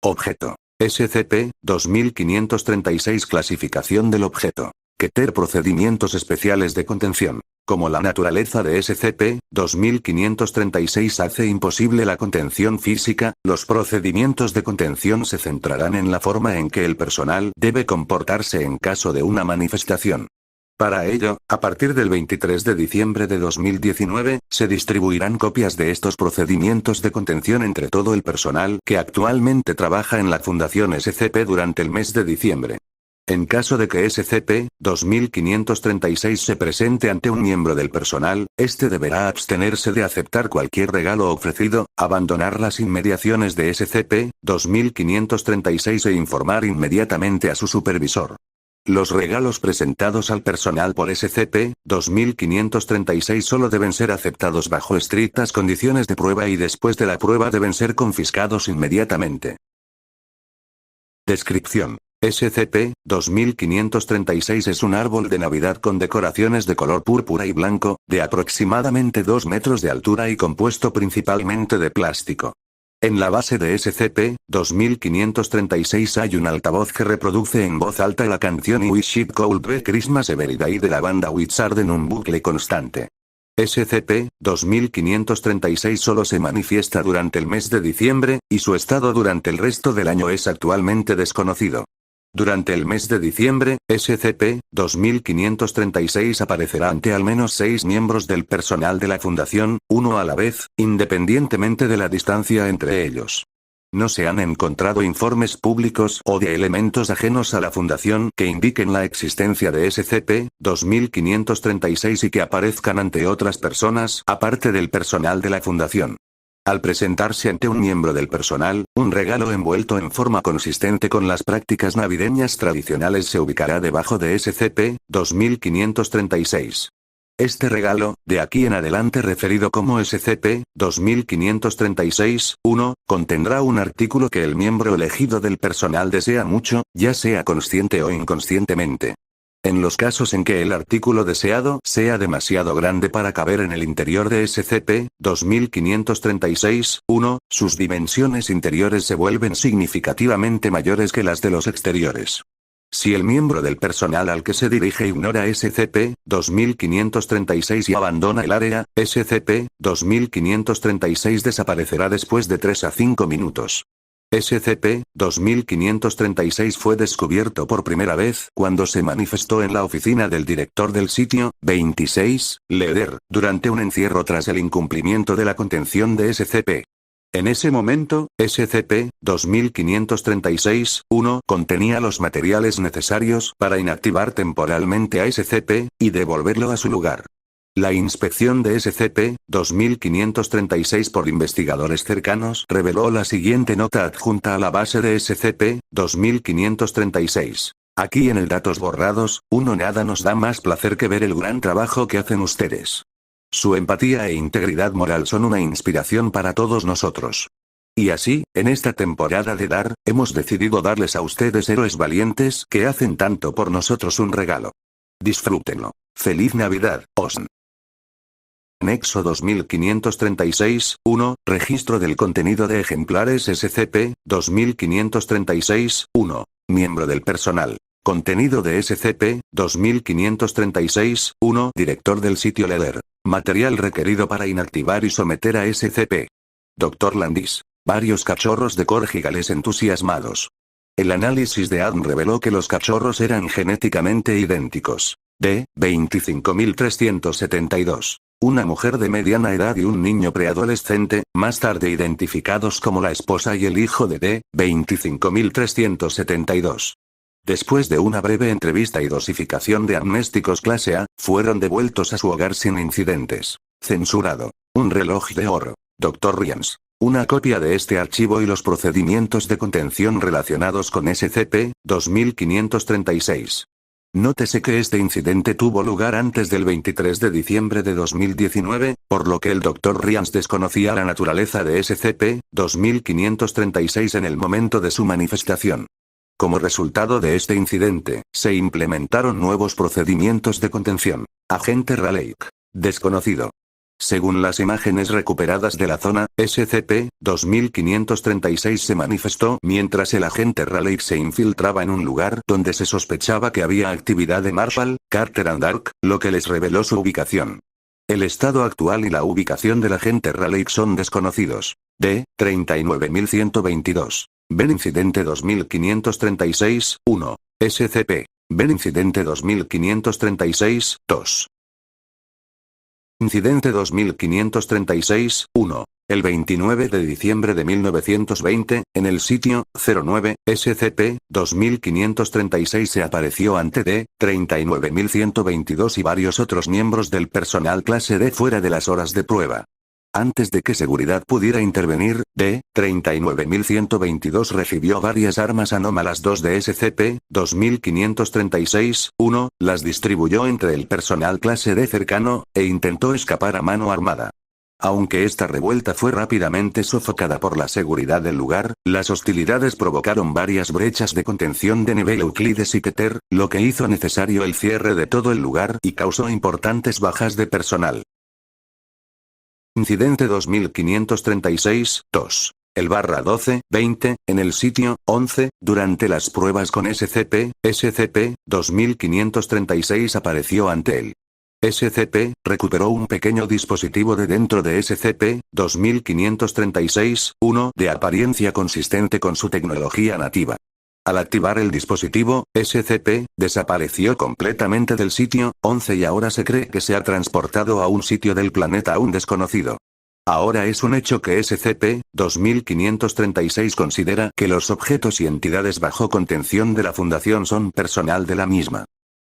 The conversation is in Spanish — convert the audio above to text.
Objeto. SCP-2536. Clasificación del objeto. Keter. Procedimientos especiales de contención. Como la naturaleza de SCP-2536 hace imposible la contención física, los procedimientos de contención se centrarán en la forma en que el personal debe comportarse en caso de una manifestación. Para ello, a partir del 23 de diciembre de 2019, se distribuirán copias de estos procedimientos de contención entre todo el personal que actualmente trabaja en la Fundación SCP durante el mes de diciembre. En caso de que SCP-2536 se presente ante un miembro del personal, este deberá abstenerse de aceptar cualquier regalo ofrecido, abandonar las inmediaciones de SCP-2536 e informar inmediatamente a su supervisor. Los regalos presentados al personal por SCP-2536 solo deben ser aceptados bajo estrictas condiciones de prueba y después de la prueba deben ser confiscados inmediatamente. Descripción. SCP-2536 es un árbol de Navidad con decoraciones de color púrpura y blanco, de aproximadamente 2 metros de altura y compuesto principalmente de plástico. En la base de SCP-2536 hay un altavoz que reproduce en voz alta la canción I Wish It Could Be Christmas Every Day de la banda Wizard en un bucle constante. SCP-2536 solo se manifiesta durante el mes de diciembre, y su estado durante el resto del año es actualmente desconocido. Durante el mes de diciembre, SCP-2536 aparecerá ante al menos 6 miembros del personal de la Fundación, uno a la vez, independientemente de la distancia entre ellos. No se han encontrado informes públicos o de elementos ajenos a la Fundación que indiquen la existencia de SCP-2536 y que aparezcan ante otras personas aparte del personal de la Fundación. Al presentarse ante un miembro del personal, un regalo envuelto en forma consistente con las prácticas navideñas tradicionales se ubicará debajo de SCP-2536. Este regalo, de aquí en adelante referido como SCP-2536-1, contendrá un artículo que el miembro elegido del personal desea mucho, ya sea consciente o inconscientemente. En los casos en que el artículo deseado sea demasiado grande para caber en el interior de SCP-2536-1, sus dimensiones interiores se vuelven significativamente mayores que las de los exteriores. Si el miembro del personal al que se dirige ignora SCP-2536 y abandona el área, SCP-2536 desaparecerá después de 3 a 5 minutos. SCP-2536 fue descubierto por primera vez cuando se manifestó en la oficina del director del sitio, 26, Leder, durante un encierro tras el incumplimiento de la contención de SCP. En ese momento, SCP-2536-1 contenía los materiales necesarios para inactivar temporalmente a SCP, y devolverlo a su lugar. La inspección de SCP-2536 por investigadores cercanos reveló la siguiente nota adjunta a la base de SCP-2536. Aquí en el datos borrados, nada nos da más placer que ver el gran trabajo que hacen ustedes. Su empatía e integridad moral son una inspiración para todos nosotros. Y así, en esta temporada de Dar, hemos decidido darles a ustedes héroes valientes que hacen tanto por nosotros un regalo. Disfrútenlo. ¡Feliz Navidad, OSN! Anexo 2536-1, registro del contenido de ejemplares SCP-2536-1, miembro del personal. Contenido de SCP-2536-1, director del sitio Leder. Material requerido para inactivar y someter a SCP. Dr. Landis. Varios cachorros de corgigales entusiasmados. El análisis de ADN reveló que los cachorros eran genéticamente idénticos. D. 25372. Una mujer de mediana edad y un niño preadolescente, más tarde identificados como la esposa y el hijo de D. 25372. Después de una breve entrevista y dosificación de amnésticos clase A, fueron devueltos a su hogar sin incidentes. Censurado. Un reloj de oro. Dr. Rians. Una copia de este archivo y los procedimientos de contención relacionados con SCP-2536. Nótese que este incidente tuvo lugar antes del 23 de diciembre de 2019, por lo que el Dr. Rians desconocía la naturaleza de SCP-2536 en el momento de su manifestación. Como resultado de este incidente, se implementaron nuevos procedimientos de contención. Agente Raleigh. Desconocido. Según las imágenes recuperadas de la zona, SCP-2536 se manifestó mientras el agente Raleigh se infiltraba en un lugar donde se sospechaba que había actividad de Marshall, Carter and Dark, lo que les reveló su ubicación. El estado actual y la ubicación del agente Raleigh son desconocidos. D-39122. Ben Incidente 2536-1. SCP. Ben Incidente 2536-2. Incidente 2536-1. El 29 de diciembre de 1920, en el sitio 09, SCP-2536 se apareció ante D-39122 y varios otros miembros del personal clase D fuera de las horas de prueba. Antes de que seguridad pudiera intervenir, D-39122 recibió varias armas anómalas 2 de SCP-2536-1, las distribuyó entre el personal clase D cercano, e intentó escapar a mano armada. Aunque esta revuelta fue rápidamente sofocada por la seguridad del lugar, las hostilidades provocaron varias brechas de contención de nivel Euclides y Keter, lo que hizo necesario el cierre de todo el lugar y causó importantes bajas de personal. Incidente 2536-2. El /12-20, en el sitio 11, durante las pruebas con SCP-2536 apareció ante él. SCP recuperó un pequeño dispositivo de dentro de SCP-2536-1 de apariencia consistente con su tecnología nativa. Al activar el dispositivo, SCP desapareció completamente del sitio 11 y ahora se cree que se ha transportado a un sitio del planeta aún desconocido. Ahora es un hecho que SCP-2536 considera que los objetos y entidades bajo contención de la Fundación son personal de la misma.